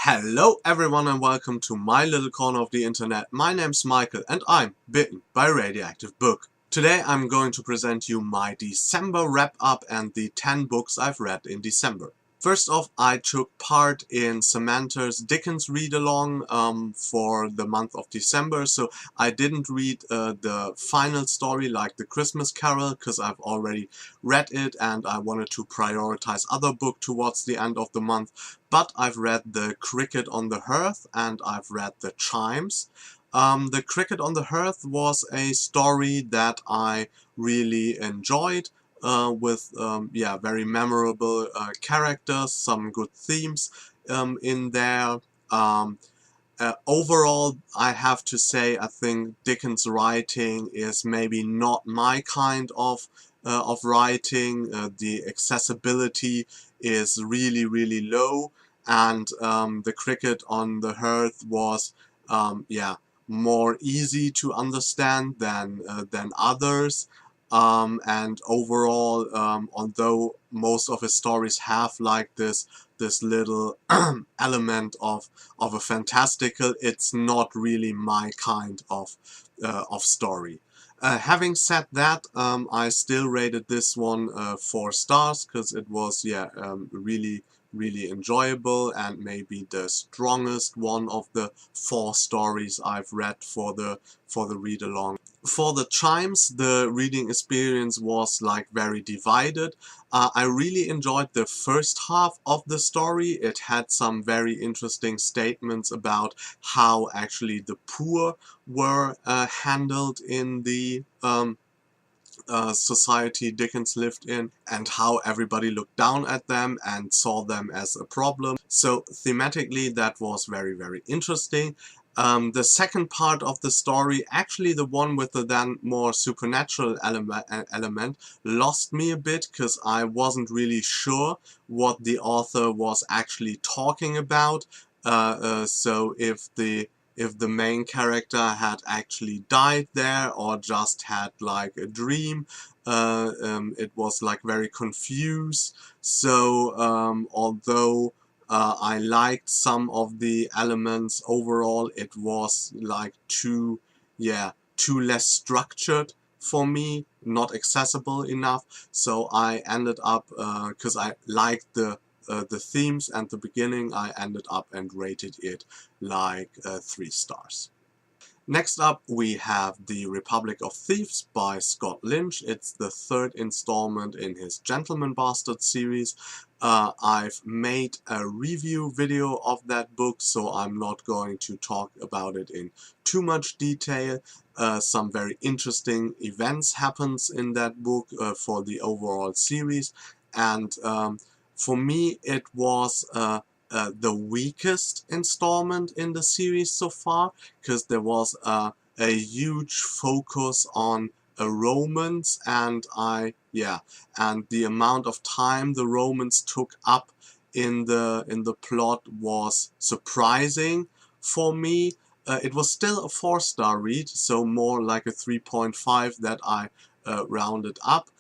Hello everyone and welcome to my little corner of the internet. My name's Michael and I'm bitten by a radioactive book. Today I'm going to present you my December wrap-up and the 10 books I've read in December. First off, I took part in Samantha's Dickens read-along for the month of December, so I didn't read the final story like The Christmas Carol because I've already read it and I wanted to prioritize other books towards the end of the month. But I've read The Cricket on the Hearth and I've read The Chimes. The Cricket on the Hearth was a story that I really enjoyed. With very memorable characters, some good themes in there. Overall, I have to say, I think Dickens' writing is maybe not my kind of writing. The accessibility is really low, and The Cricket on the Hearth was more easy to understand than others. And overall, although most of his stories have like this little element of a fantastical, it's not really my kind of story. Having said that, I still rated this one 4 stars because it was really enjoyable and maybe the strongest one of the 4 stories I've read for the read along. For The Chimes, the reading experience was like very divided. I really enjoyed the first half of the story. It had some very interesting statements about how actually the poor were handled in the society Dickens lived in, and how everybody looked down at them and saw them as a problem. So thematically that was very interesting. The second part of the story, actually the one with the then more supernatural element, lost me a bit because I wasn't really sure what the author was actually talking about. So if the main character had actually died there or just had like a dream. It was like very confused. So although I liked some of the elements, overall it was like too less structured for me, not accessible enough. So I ended up, because I liked the themes and the beginning, I ended up and rated it like 3 stars. Next up we have The Republic of Thieves by Scott Lynch. It's the 3rd installment in his Gentleman Bastard series. I've made a review video of that book, so I'm not going to talk about it in too much detail. Some very interesting events happens in that book for the overall series, and for me it was the weakest installment in the series so far, because there was a huge focus on romance, and the amount of time the romance took up in the plot was surprising for me. It was still a 4-star read, so more like a 3.5 that I rounded up.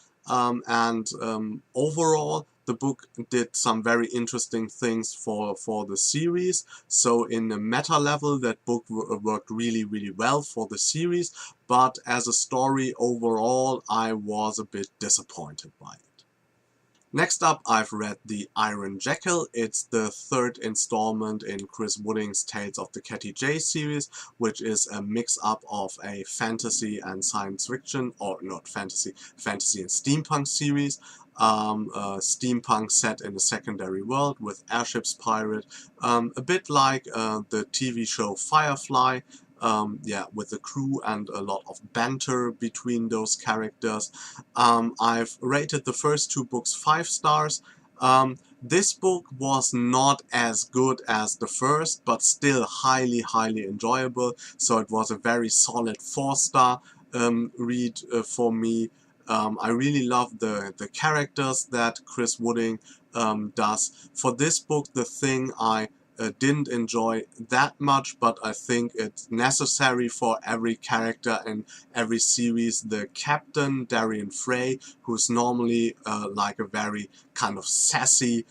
Overall, the book did some very interesting things for the series. So in a meta level, that book worked really well for the series. But as a story overall, I was a bit disappointed by it. Next up, I've read The Iron Jackal. It's the 3rd installment in Chris Wooding's Tales of the Catty J series, which is a mix-up of a fantasy and science fiction, or not fantasy and steampunk series. Steampunk set in a secondary world with airships pirate, a bit like the TV show Firefly. With the crew and a lot of banter between those characters. I've rated the first 2 books 5 stars. This book was not as good as the first, but still highly enjoyable. So it was a very solid 4-star read for me. I really love the characters that Chris Wooding does. For this book, the thing I didn't enjoy that much, but I think it's necessary for every character in every series. The captain, Darian Frey, who's normally like a very kind of sassy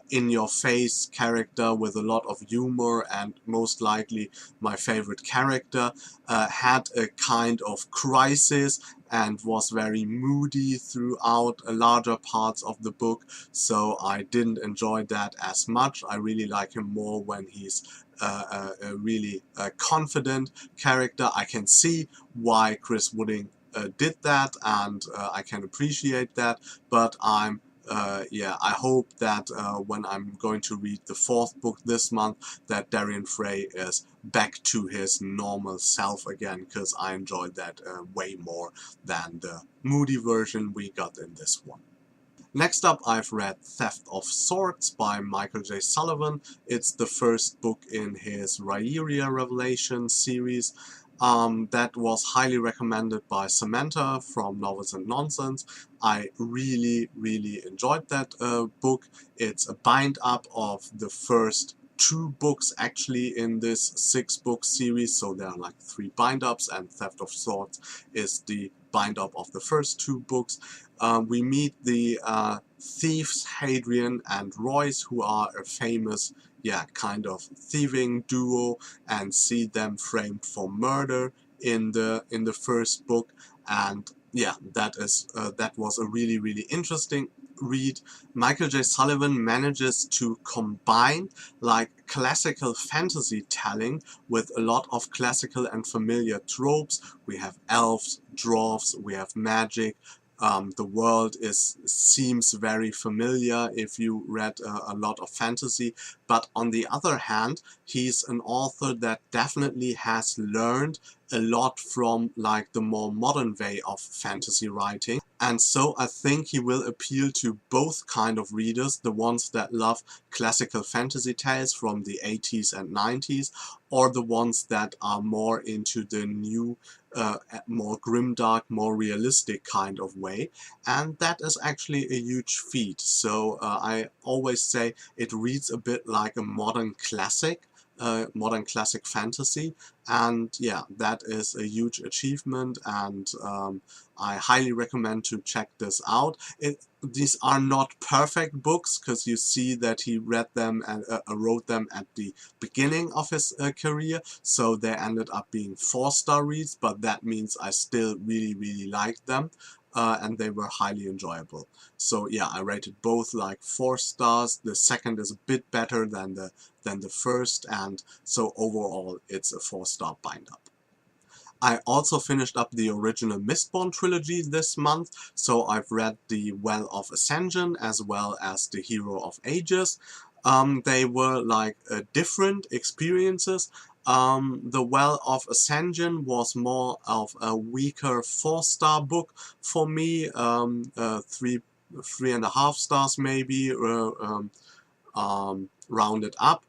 in-your-face character with a lot of humor, and most likely my favorite character, had a kind of crisis and was very moody throughout larger parts of the book, so I didn't enjoy that as much. I really like him more when he's a really confident character. I can see why Chris Wooding did that, and I can appreciate that, but yeah, I hope that when I'm going to read the 4th book this month, that Darian Frey is back to his normal self again, because I enjoyed that way more than the moody version we got in this one. Next up, I've read Theft of Swords by Michael J. Sullivan. It's the first book in his Rhaeria Revelation series. That was highly recommended by Samantha from Novels and Nonsense. I really enjoyed that book. It's a bind-up of the first 2 books actually in this 6-book series, so there are like 3 bind-ups, and Theft of Swords is the bind-up of the first 2 books. We meet the thieves Hadrian and Royce, who are a famous, kind of thieving duo, and see them framed for murder in the first book. And yeah, that was a really interesting read. Michael J. Sullivan manages to combine like classical fantasy telling with a lot of classical and familiar tropes. We have elves, dwarves, we have magic. The world seems very familiar if you read a lot of fantasy, but on the other hand, he's an author that definitely has learned a lot from like the more modern way of fantasy writing, and so I think he will appeal to both kind of readers, the ones that love classical fantasy tales from the 80s and 90s, or the ones that are more into the new more grimdark, more realistic kind of way, and that is actually a huge feat. So I always say it reads a bit like a modern classic fantasy, and yeah, that is a huge achievement, and I highly recommend to check this out. These are not perfect books, because you see that he read them and wrote them at the beginning of his career, so they ended up being 4-star reads, but that means I still really liked them, and they were highly enjoyable. So yeah, I rated both like 4 stars. The second is a bit better than the first, and so overall it's a 4-star bind-up. I also finished up the original Mistborn Trilogy this month, so I've read the Well of Ascension as well as the Hero of Ages. They were like different experiences. The Well of Ascension was more of a weaker 4-star book for me, 3.5 stars maybe, rounded up.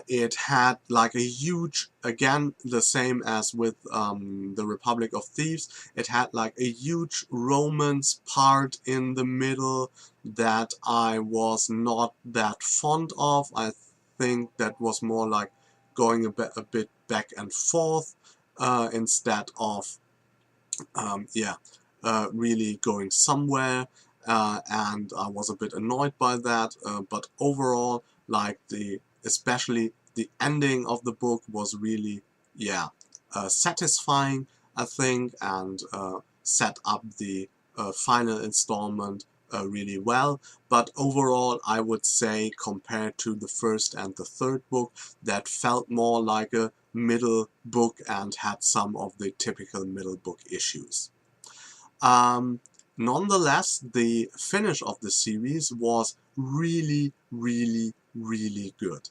It had like a huge, again the same as with the Republic of Thieves, it had like a huge romance part in the middle that I was not that fond of. I think that was more like going a bit back and forth instead of really going somewhere, and I was a bit annoyed by that, but overall, like especially the ending of the book was really satisfying, I think, and set up the final installment really well. But overall, I would say compared to the first and the third book, that felt more like a middle book and had some of the typical middle book issues. Nonetheless, the finish of the series was really good.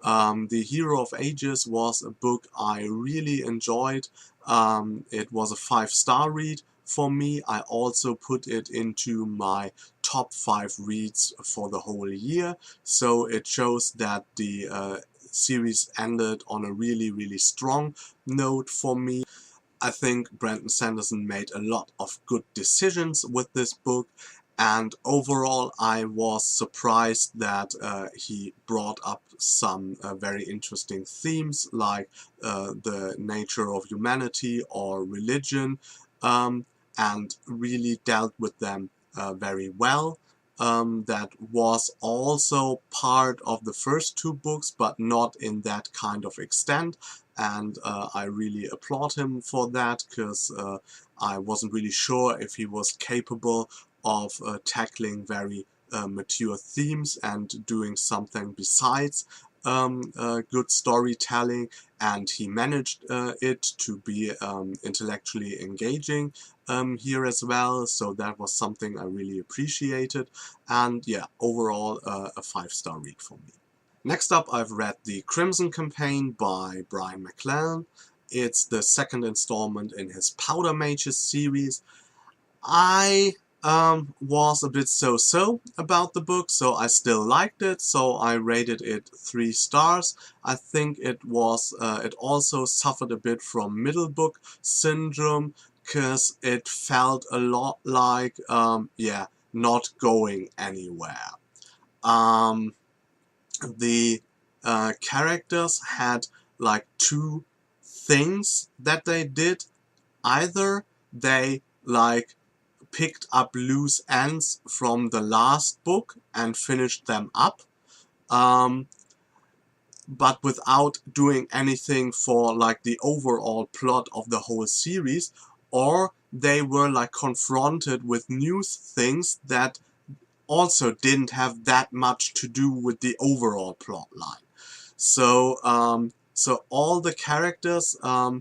The Hero of Ages was a book I really enjoyed. It was a 5-star read for me. I also put it into my top 5 reads for the whole year, so it shows that the series ended on a really strong note for me. I think Brandon Sanderson made a lot of good decisions with this book, and overall I was surprised that he brought up some very interesting themes like the nature of humanity or religion, and really dealt with them very well. that was also part of the first two books, but not in that kind of extent. And I really applaud him for that, because I wasn't really sure if he was capable of tackling very mature themes and doing something besides good storytelling, and he managed it to be intellectually engaging here as well, so that was something I really appreciated, and yeah, overall a 5-star read for me. Next up, I've read The Crimson Campaign by Brian McClellan. It's the second installment in his Powder Mages series. I was a bit so-so about the book, so I still liked it, so I rated it 3 stars. I think it was, it also suffered a bit from middle book syndrome, because it felt a lot like, yeah, not going anywhere. The characters had like two things that they did. Either they like picked up loose ends from the last book and finished them up, but without doing anything for like the overall plot of the whole series, or they were like confronted with new things that also didn't have that much to do with the overall plot line. So, so all the characters, or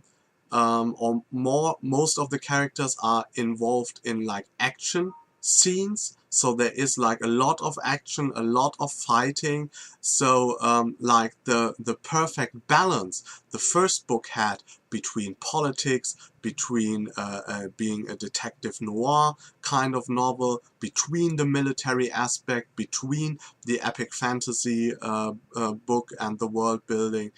most of the characters are involved in like action scenes. So there is like a lot of action, a lot of fighting. So, like the perfect balance the first book had between politics, between being a detective noir kind of novel, between the military aspect, between the epic fantasy book and the world building.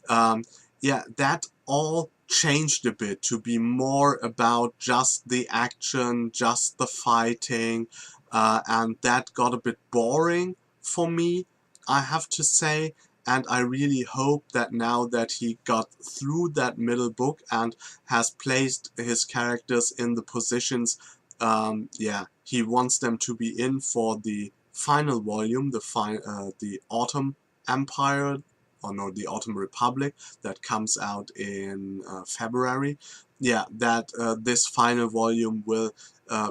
Yeah, that all changed a bit to be more about just the action, just the fighting, and that got a bit boring for me, I have to say. And I really hope that now that he got through that middle book and has placed his characters in the positions, yeah, he wants them to be in for the final volume, the Autumn Empire, or no, the Autumn Republic, that comes out in February. Yeah, that this final volume will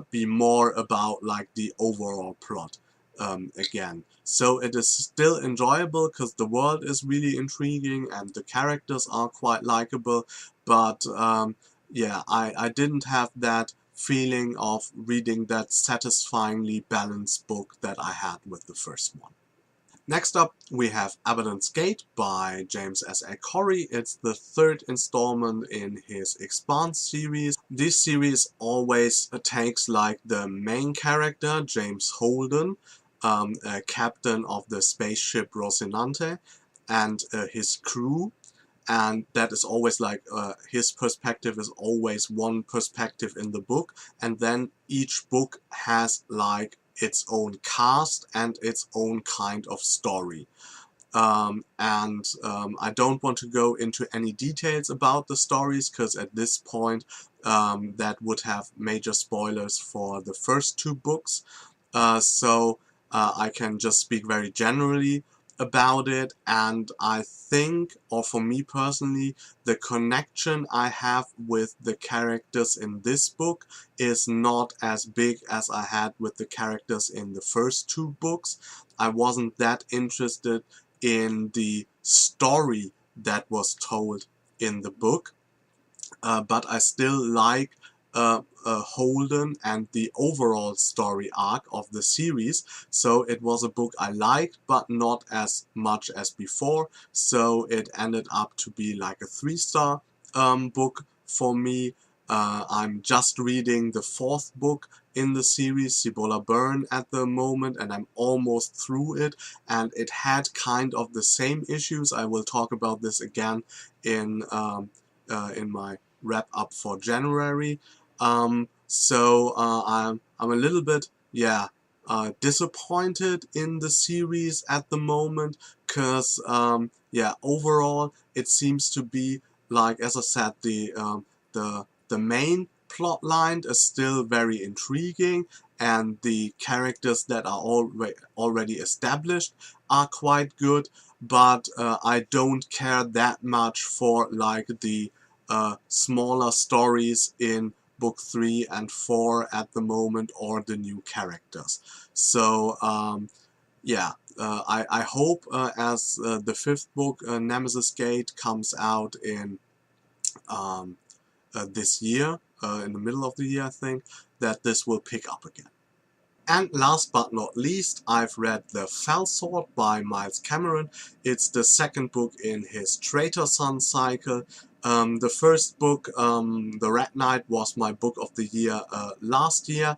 be more about like the overall plot again. So it is still enjoyable because the world is really intriguing and the characters are quite likable, but yeah, I didn't have that feeling of reading that satisfyingly balanced book that I had with the first one. Next up, we have Abaddon's Gate by James S.A. Corey. It's the third installment in his Expanse series. This series always takes like the main character, James Holden, a captain of the spaceship Rocinante, and his crew, and that is always like his perspective is always one perspective in the book, and then each book has like its own cast and its own kind of story. I don't want to go into any details about the stories, because at this point that would have major spoilers for the first two books. So I can just speak very generally about it, and I think, or for me personally, the connection I have with the characters in this book is not as big as I had with the characters in the first two books. I wasn't that interested in the story that was told in the book, but I still like Holden and the overall story arc of the series. So it was a book I liked, but not as much as before. So it ended up to be like a 3-star book for me. I'm just reading the fourth book in the series, Cibola Burn, at the moment, and I'm almost through it, and it had kind of the same issues. I will talk about this again in my wrap up for January. I'm a little bit, yeah, disappointed in the series at the moment, because yeah, overall it seems to be like, as I said, the main plot line is still very intriguing, and the characters that are already established are quite good, but I don't care that much for like the smaller stories in book 3 and 4 at the moment, or the new characters. So yeah, I hope as the 5th book, Nemesis Gate, comes out in this year, in the middle of the year I think, that this will pick up again. And last but not least, I've read The Fell Sword by Miles Cameron. It's the second book in his Traitor Son cycle. The first book, The Red Knight, was my book of the year last year.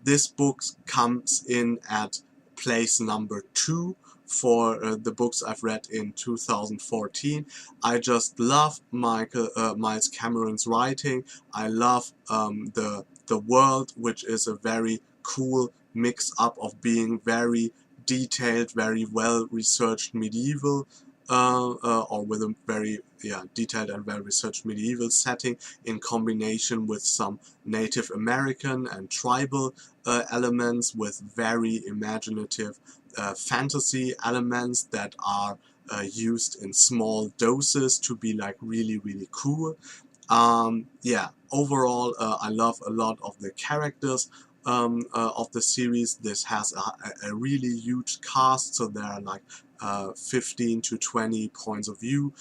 This book comes in at place number 2 for the books I've read in 2014. I just love Miles Cameron's writing. I love the world, which is a very cool mix up of being very detailed, very well researched medieval, or with a very detailed and well researched medieval setting, in combination with some Native American and tribal elements, with very imaginative fantasy elements that are used in small doses to be like really cool. Yeah, overall I love a lot of the characters of the series. This has a really huge cast, so there are like 15 to 20 points of view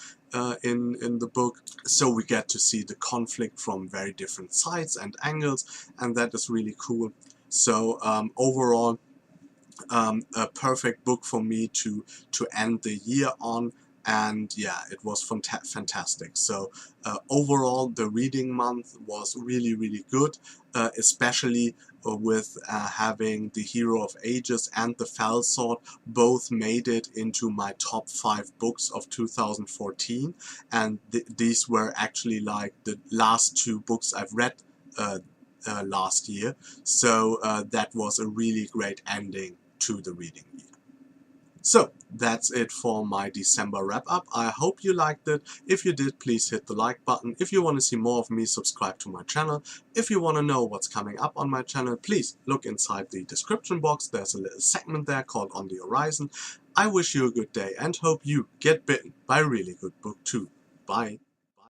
in the book, so we get to see the conflict from very different sides and angles, and that is really cool. So overall, a perfect book for me to end the year on. And yeah, it was fantastic. So overall, the reading month was really good, especially with having The Hero of Ages and The Fell Sword both made it into my top 5 books of 2014, and these were actually like the last 2 books I've read last year. So that was a really great ending to the reading year. So that's it for my December wrap-up. I hope you liked it. If you did, please hit the like button. If you want to see more of me, subscribe to my channel. If you want to know what's coming up on my channel, please look inside the description box. There's a little segment there called On the Horizon. I wish you a good day and hope you get bitten by a really good book too. Bye.